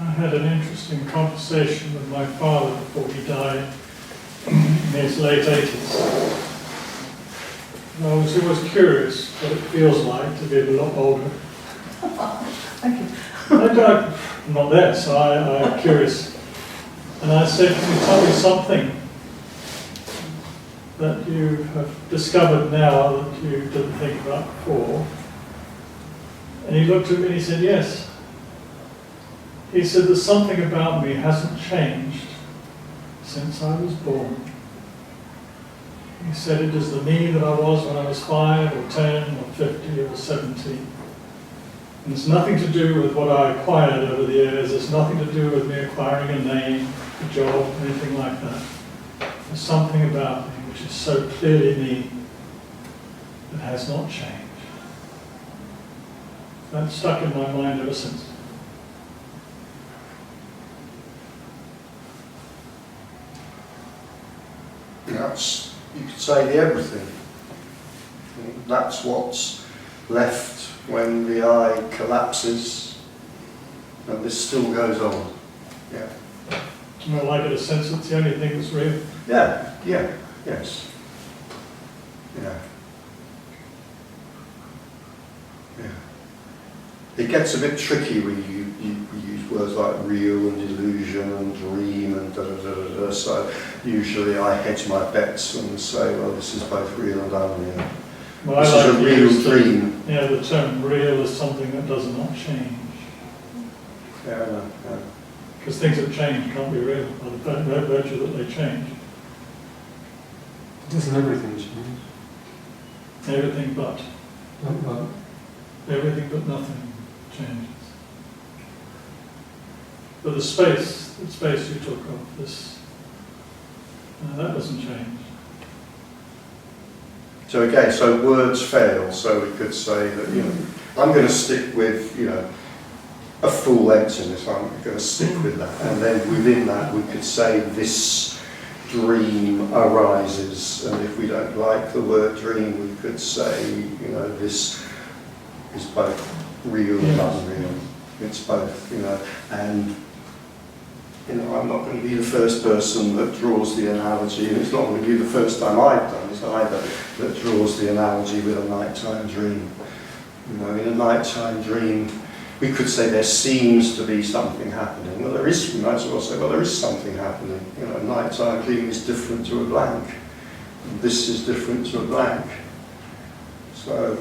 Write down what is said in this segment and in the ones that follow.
I had an interesting conversation with my father before he died in his late 80s. I was always curious what it feels like to be a lot older. Thank you. I'm not there, so I'm curious. And I said, can you tell me something that you have discovered now that you didn't think about before? And he looked at me and he said, yes. He said, there's something about me hasn't changed since I was born. He said, it is the me that I was when I was 5 or 10 or 50 or 70. And it's nothing to do with what I acquired over the years. It's nothing to do with me acquiring a name, a job, anything like that. There's something about me which is so clearly me that has not changed. That's stuck in my mind ever since. That's, you could say, the everything. That's what's left when the I collapses, and this still goes on. Yeah. Well, I get a sense it's the only thing that's real. Yeah, yeah, yes. Yeah. Yeah. It gets a bit tricky when you use words like real and illusion and dream and da-da-da-da-da. So usually I hedge my bets and say, well, this is both real and unreal. Well, this is a real dream. Yeah, the term real is something that does not change. Fair enough, yeah. Because things that change can't be real by the virtue that they change. Doesn't everything change? Everything but. Well, Everything but nothing changes. But the space you took of, this, that doesn't change. So again, so words fail, so we could say that, I'm going to stick with, a full emptiness, I'm going to stick with that. And then within that we could say this dream arises, and if we don't like the word dream, we could say, this is both real and unreal. It's both, and I'm not going to be the first person that draws the analogy, and it's not going to be the first time I've done it either, that draws the analogy with a nighttime dream. In a nighttime dream, we could say there seems to be something happening. Well, there is. We might as well say, well, there is something happening. A nighttime dream is different to a blank. This is different to a blank. So,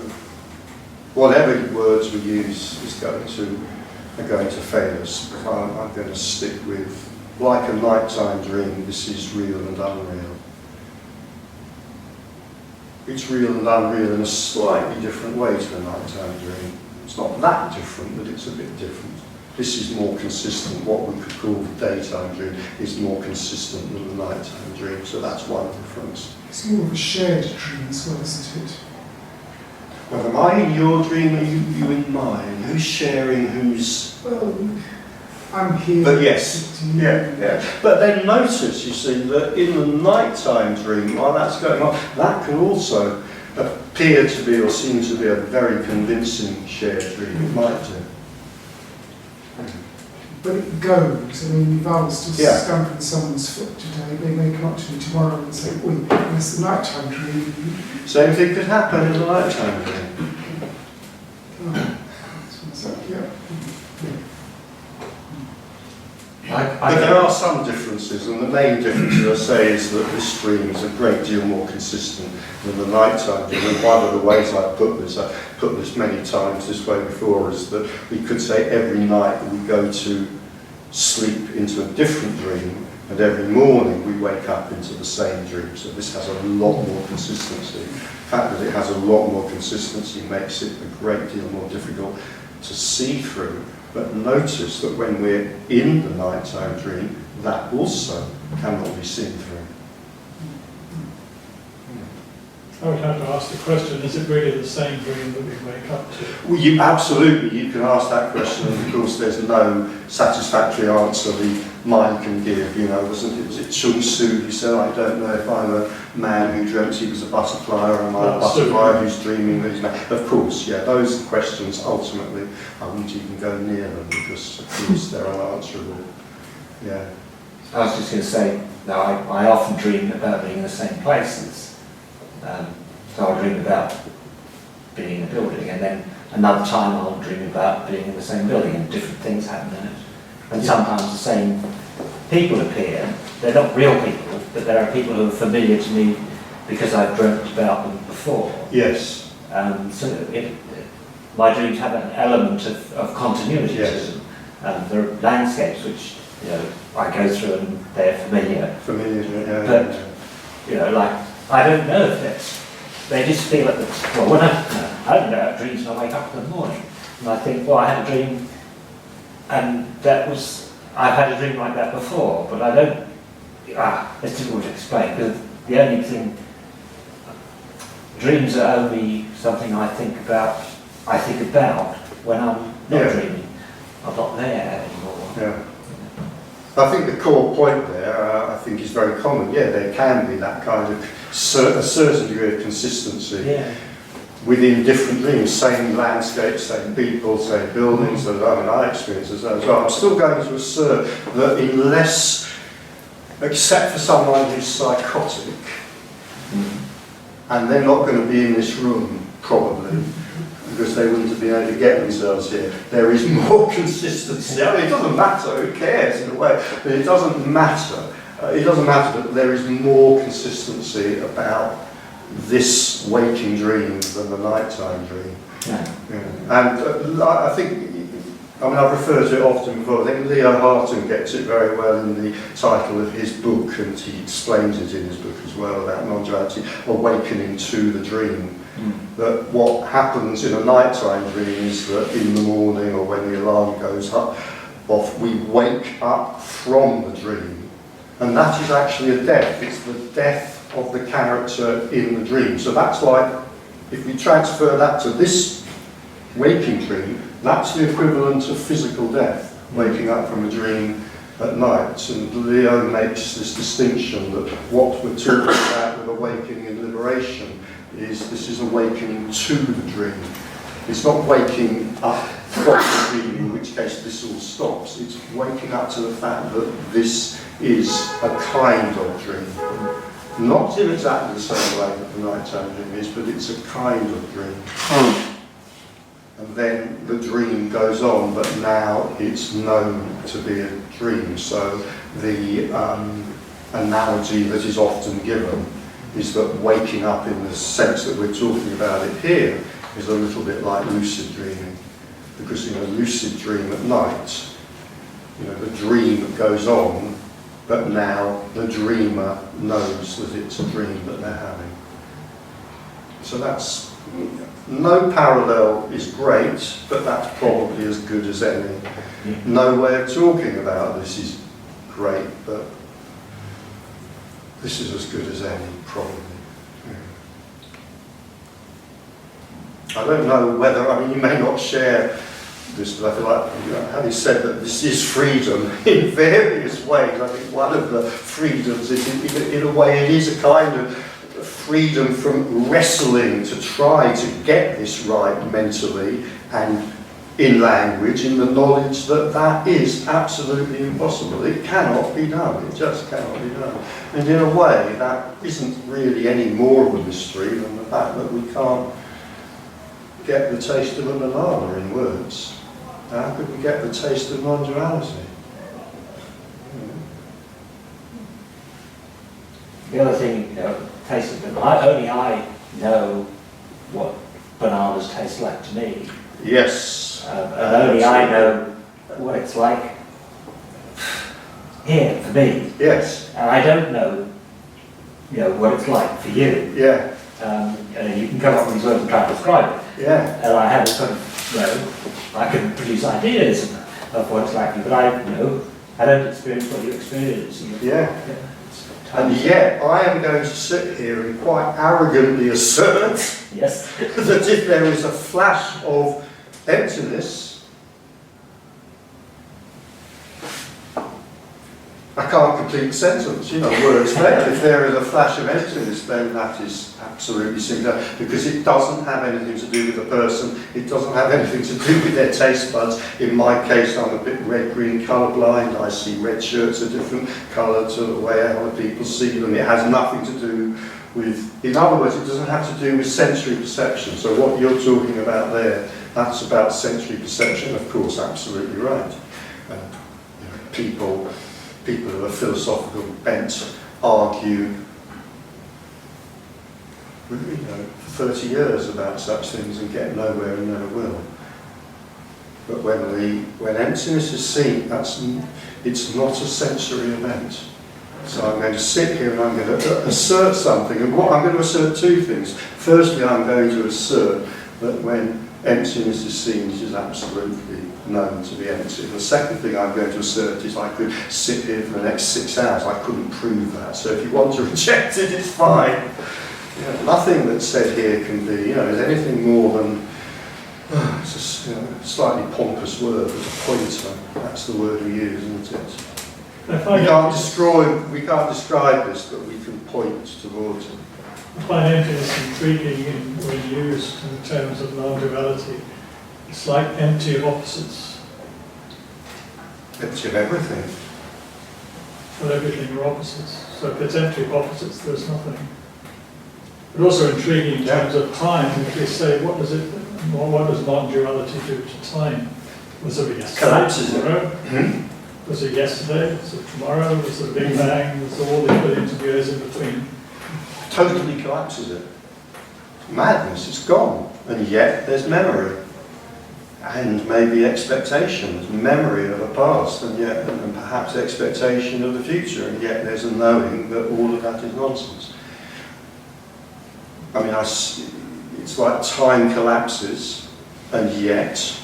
whatever words we use are going to fail us. I'm going to stick with, like a nighttime dream, this is real and unreal. It's real and unreal in a slightly different way to a nighttime dream. It's not that different, but it's a bit different. This is more consistent. What we could call the daytime dream is more consistent than the nighttime dream, so that's one difference. It's more of a shared dream as well, isn't it? Well, am I in your dream, or you in mine? Who's sharing whose? Well, I'm here. But yes, yeah. But then notice, you see, that in the nighttime dream, while that's going on, that can also appear to be or seem to be a very convincing shared dream. It might do. But it goes. I mean, if I was to Yeah. stamp on someone's foot today, they may come up to me tomorrow and say, "Oi, that's the nighttime dream." Same thing could happen in the nighttime dream. Oh, so, yeah. But there are some differences, and the main difference, as I say, is that this dream is a great deal more consistent than the nighttime dream. And one of the ways I've put this many times this way before, is that we could say every night we go to sleep into a different dream, and every morning we wake up into the same dream. So this has a lot more consistency. The fact that it has a lot more consistency makes it a great deal more difficult to see through. But notice that when we're in the nighttime dream, that also cannot be seen through. I would have to ask the question, is it really the same dream that we wake up to? Well, absolutely, you can ask that question, and of course there's no satisfactory answer. mind can give, you know, wasn't it? Was it Chung Tzu who said, I don't know if I'm a man who dreamt he was a butterfly or am I a butterfly who's dreaming that he's man. Of course, yeah, those questions ultimately, I wouldn't even go near them because of course they're unanswerable. Yeah. I was just going to say, no, I often dream about being in the same places. So I'll dream about being in a building, and then another time I'll dream about being in the same building, and different things happen in it. And sometimes the same people appear. They're not real people, but there are people who are familiar to me because I've dreamt about them before. Yes. My dreams have an element of continuity Yes. to them. There are landscapes which, you know, I go through and they're familiar. Familiar, yeah. But, you know, like, I don't know if they just feel at the, well, when I don't know about dreams when I wake up in the morning. And I think, well, I had a dream, and I've had a dream like that before, but I don't, it's difficult to explain, because the only thing, dreams are only something I think about when I'm not dreaming. I'm not there anymore. Yeah. I think the core point there, I think, is very common. Yeah, there can be that kind of a certain degree of consistency within different dreams, same landscapes, same people, same buildings. I mean, I experience as well. I'm still going to assert that unless, except for someone who's psychotic, and they're not going to be in this room, probably, because they wouldn't have been able to get themselves here. There is more consistency. I mean, it doesn't matter, who cares in a way, but it doesn't matter. It doesn't matter that there is more consistency about this waking dream than the nighttime dream. Yeah. And I think, I mean, I've referred to it often before. I think Leo Harton gets it very well in the title of his book, and he explains it in his book as well about non-duality, awakening to the dream. That what happens in a nighttime dream is that in the morning or when the alarm goes off, we wake up from the dream. And that is actually a death. It's the death of the character in the dream. So that's like, if we transfer that to this waking dream, that's the equivalent of physical death, waking up from a dream at night. And Leo makes this distinction that what we're talking about with awakening and liberation is this is awakening to the dream. It's not waking up from the dream, in which case this all stops. It's waking up to the fact that this is a kind of dream. Not in exactly the same way that the nighttime dream is, but it's a kind of dream. And then the dream goes on, but now it's known to be a dream. So the analogy that is often given is that waking up in the sense that we're talking about it here is a little bit like lucid dreaming. Because in a lucid dream at night, you know, the dream goes on, but now the dreamer knows that it's a dream that they're having. So that's, no parallel is great, but that's probably as good as any. No way of talking about this is great, but this is as good as any, probably. I don't know whether, I mean, you may not share this, but I feel like, you know, having said that this is freedom in various ways, I think one of the freedoms is, in a way, it is a kind of freedom from wrestling to try to get this right mentally and in language, in the knowledge that that is absolutely impossible. It cannot be done. It just cannot be done. And in a way, that isn't really any more of a mystery than the fact that we can't get the taste of a banana in words. How could we get the taste of non-duality? The other thing, you know, taste of banana, only I know what bananas taste like to me. Yes. And only I know what it's like here for me. Yes. And I don't know, you know, what it's like for you. Yeah. And you can come up with these words and try to describe it. Yeah. And I have a sort of, you know, I can produce ideas of what it's like for you, but I don't experience what you experience. Yeah. And yet, I am going to sit here and quite arrogantly assert yes. that if there is a flash of emptiness, I can't complete the sentence, words fail. If there is a flash of emptiness, then that is absolutely singular, because it doesn't have anything to do with the person, it doesn't have anything to do with their taste buds. In my case, I'm a bit red-green colourblind. I see red shirts a different colour to the way other people see them. It has nothing to do with, in other words, it doesn't have to do with sensory perception. So what you're talking about there, that's about sensory perception, of course, absolutely right. People of a philosophical bent argue for 30 years about such things and get nowhere and never will. But when emptiness is seen, it's not a sensory event. So I'm going to sit here and I'm going to assert something, and I'm going to assert two things. Firstly, I'm going to assert that when emptiness is seen, it is absolutely known to be empty. The second thing I'm going to assert is I could sit here for the next 6 hours. I couldn't prove that. So if you want to reject it, it's fine. Nothing that's said here can be, is anything more than it's a slightly pompous word, but a pointer. That's the word we use, isn't it? We can't describe this, but we can point towards it. I find emptiness intriguing when used in terms of non-duality. It's like empty of opposites. Empty of everything. Well, everything are opposites. So if it's empty of opposites, there's nothing. But also intriguing in terms of time. If you say, what does non-duality do to time? Was it yesterday? Collapses it. Tomorrow? Was it yesterday? Was it tomorrow? Was it a Big Bang? Was there all these billions of years in between? Totally collapses it. Madness, it's gone. And yet there's memory. And maybe expectations, memory of the past, and perhaps expectation of the future, and yet there's a knowing that all of that is nonsense. I mean, it's like time collapses, and yet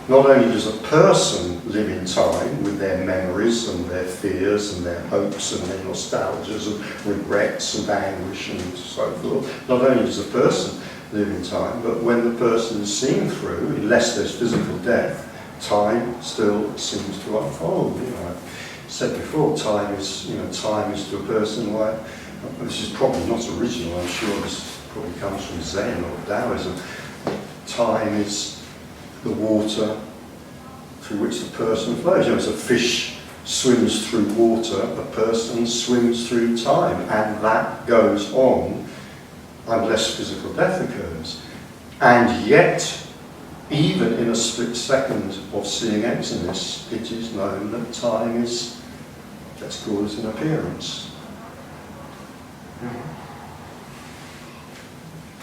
not only does a person live in time with their memories and their fears and their hopes and their nostalgias and regrets and anguish and so forth, not only does a person live in time, but when the person is seen through, unless there's physical death, time still seems to unfold. I said before, time is to a person like, this is probably not original, I'm sure this probably comes from Zen or Taoism. Time is the water through which the person flows. As a fish swims through water, a person swims through time, and that goes on unless physical death occurs. And yet, even in a split second of seeing emptiness, it is known that time is, let's call it an appearance.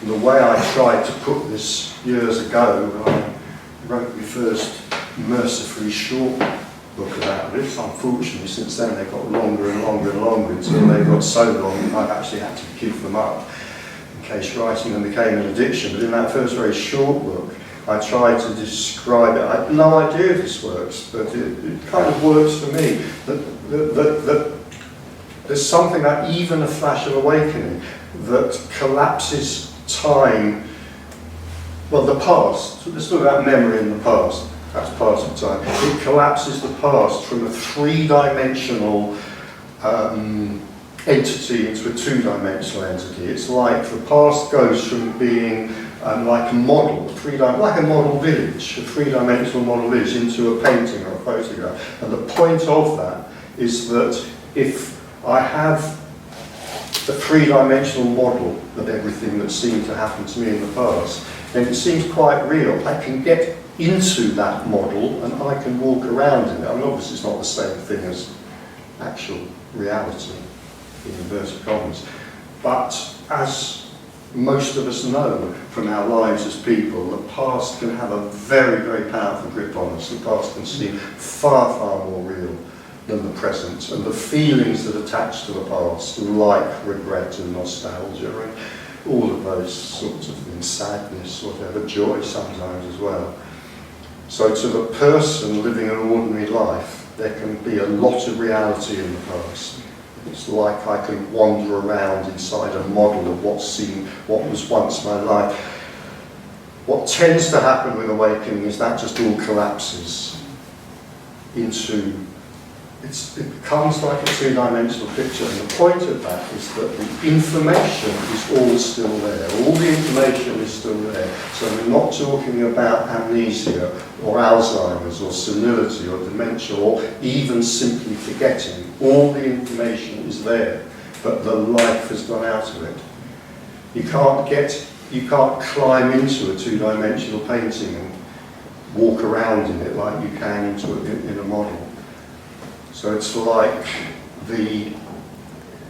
And the way I tried to put this years ago, when I wrote my first mercifully short book about this, unfortunately since then they got longer and longer and longer until they got so long that I've actually had to give them up in case writing them became an addiction. But in that first very short book, I tried to describe it. I had no idea if this works, but it kind of works for me. That there's something about even a flash of awakening that collapses time. Well, the past. Let's talk about memory in the past. That's part of time. It collapses the past from a three-dimensional entity into a two-dimensional entity. It's like the past goes from being like a model, like a model village, a three-dimensional model village, into a painting or a photograph. And the point of that is that if I have a three-dimensional model of everything that seemed to happen to me in the past, then it seems quite real. I can get into that model and I can walk around in it. I mean, obviously it's not the same thing as actual reality, in inverted commas. But as most of us know from our lives as people, the past can have a very, very powerful grip on us. The past can seem far, far more real than the present. And the feelings that attach to the past, like regret and nostalgia and all of those sorts of things, sadness, whatever, joy sometimes as well. So to the person living an ordinary life, there can be a lot of reality in the past. It's like I can wander around inside a model of what was once my life. What tends to happen with awakening is that just all collapses into it becomes like a two-dimensional picture, and the point of that is that the information is all still there. All the information is still there. So we're not talking about amnesia or Alzheimer's or senility or dementia or even simply forgetting. All the information is there, but the life has gone out of it. You can't climb into a two-dimensional painting and walk around in it like you can in a model. So it's like the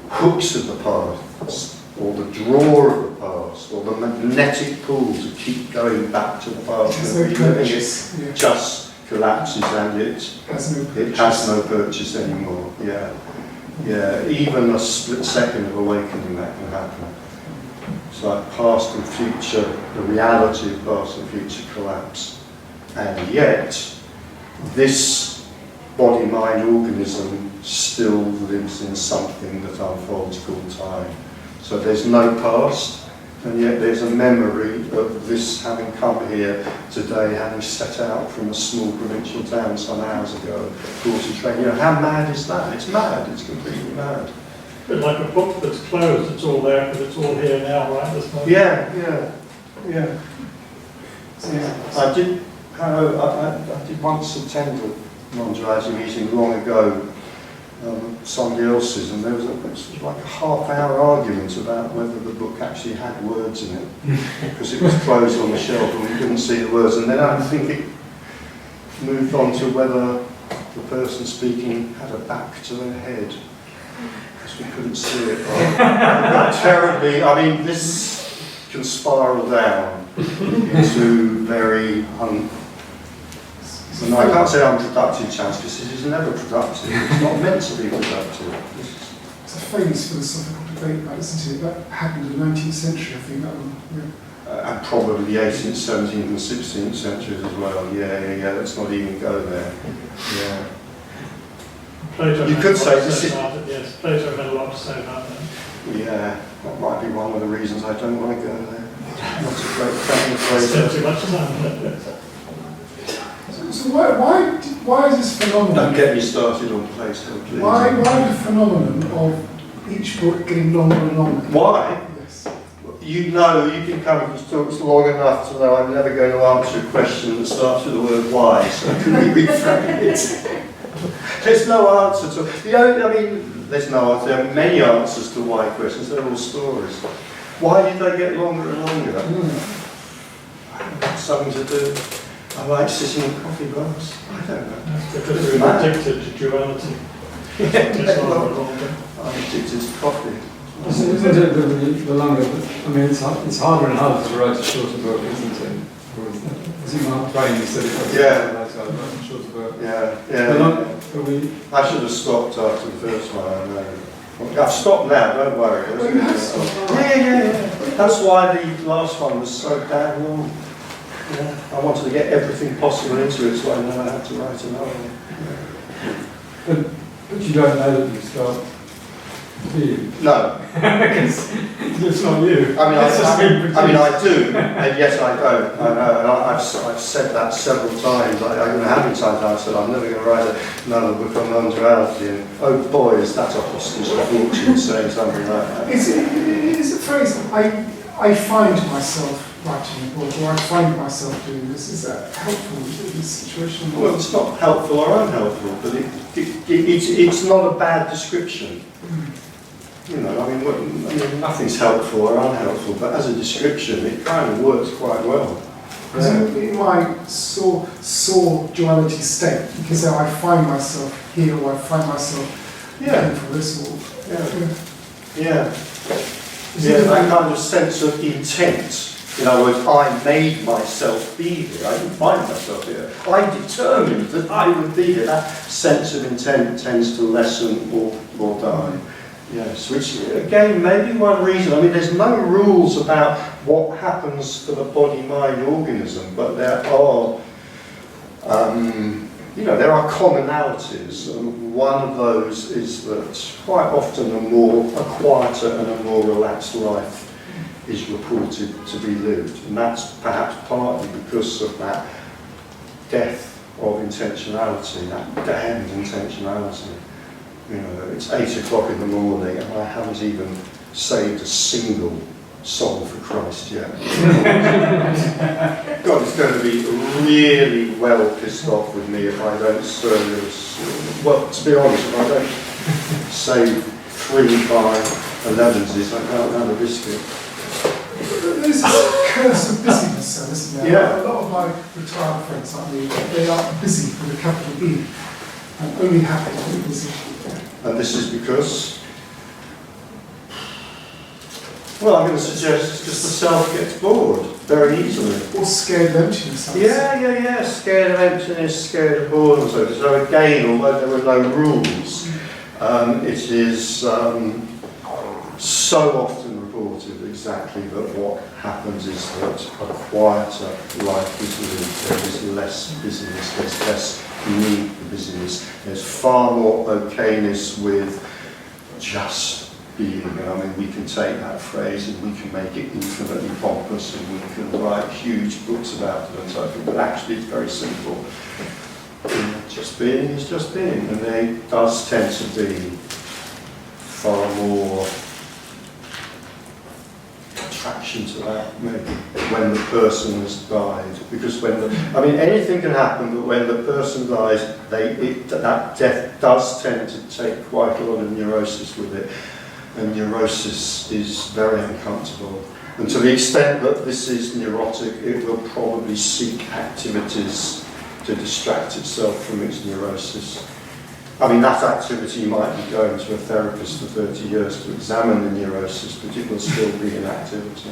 hooks of the past, or the drawer of the past, or the magnetic pull to keep going back to the past. So And it just collapses, and it has no purchase anymore. Yeah. Even a split second of awakening, that can happen. It's like past and future, the reality of past and future collapse. And yet, this body-mind organism still lives in something that unfolds called time. So there's no past, and yet there's a memory of this having come here today, having set out from a small provincial town some hours ago, caught a train. You know, how mad is that? It's mad, it's completely mad. A bit like a book that's closed, it's all there because it's all here now, right? This moment. Yeah. I did once attend a non-duality meeting long ago, somebody else's, and there was like a half-hour argument about whether the book actually had words in it, because it was closed on the shelf and we couldn't see the words. And then I think it moved on to whether the person speaking had a back to their head, because we couldn't see it. Terribly, I mean, this can spiral down into very and I can't say unproductive chance, because this is never productive. It's not meant to be productive. It's a famous philosophical debate about, isn't it? That happened in the 19th century, I think. That one, And probably the 18th, 17th and 16th centuries as well. Yeah, let's not even go there. Yeah. Plato You had could a lot say to this is... about it, yes, Plato had a lot to say about that. Yeah, that might be one of the reasons I don't want to go there. Not a great fan of Spend Plato. too much time. So why is this phenomenon? Don't get me started on Plato, please. Why the phenomenon of each book getting longer and longer? Why? Yes. You know, you've been coming to talks long enough to know I'm never going to answer a question that starts with the word why, so can we reframe it? There's no answer to there's no answer. There are many answers to why questions, they're all stories. Why did they get longer and longer? Something to do. I like sitting in coffee bars. I don't know. That's because we're addicted to duality. I'm addicted to coffee. Isn't it the longer, I mean, it's harder and harder to write a shorter book, isn't it? Is it Mark Twain who said it? Yeah. Write a shorter book. Yeah. I should have stopped after the first one, I know. I've stopped now, don't worry. Well, you have stopped. Yeah. That's why the last one was so damn long. Yeah. I wanted to get everything possible into it, so I know I had to write another one. But you don't know that you start, do you? No. Because it's not you. I do, and yet I don't. I know, and I've said that several times. I don't know how many times I've said I'm never going to write another book on non-duality, and oh boy, is that a hostage to fortune saying something like that. Is it phrase, I find myself writing a book, or I find myself doing this? Is that helpful in this situation? Well, it's not helpful or unhelpful, but it's not a bad description. You know, I mean, nothing's helpful or unhelpful, but as a description, it kind of works quite well. So in my sore duality state, you can say I find myself here, or I find myself looking for this, or Yeah, that kind of sense of intent. In other words, I made myself be here. I didn't find myself here. I determined that I would be here. That sense of intent tends to lessen or die. Yes, which again may be one reason. I mean, there's no rules about what happens to the body-mind organism, but there are, there are commonalities, and one of those is that quite often a quieter and a more relaxed life is reported to be lived, and that's perhaps partly because of that death of intentionality, that damned intentionality. You know, it's 8 o'clock in the morning and I haven't even saved a single song for Christ yet. God is going to be really well pissed off with me if I don't serve this. Well, to be honest, if I don't save 3 by 11s, I can't have a biscuit. There's this curse of busyness, though, isn't there? Yeah. A lot of my retired friends like me, they are busy with a capital B, and only happy to be busy. And this is because, well, I'm going to suggest it's just the self gets bored very easily. Or scared of emptiness. I would say. Yeah, scared of emptiness, scared of boredom. So again, although there were no rules, it is so often reported exactly that what happens is that a quieter life is lived. There is less busyness, there's less need for busyness. There's far more okayness with just being. And I mean, we can take that phrase and we can make it infinitely pompous and we can write huge books about it and so forth, but actually it's very simple. Just being is just being, and there does tend to be far more attraction to that maybe when the person has died, because anything can happen, but when the person dies, that death does tend to take quite a lot of neurosis with it, and neurosis is very uncomfortable. And to the extent that this is neurotic, it will probably seek activities to distract itself from its neurosis. I mean, that activity might be going to a therapist for 30 years to examine the neurosis, but it will still be an activity.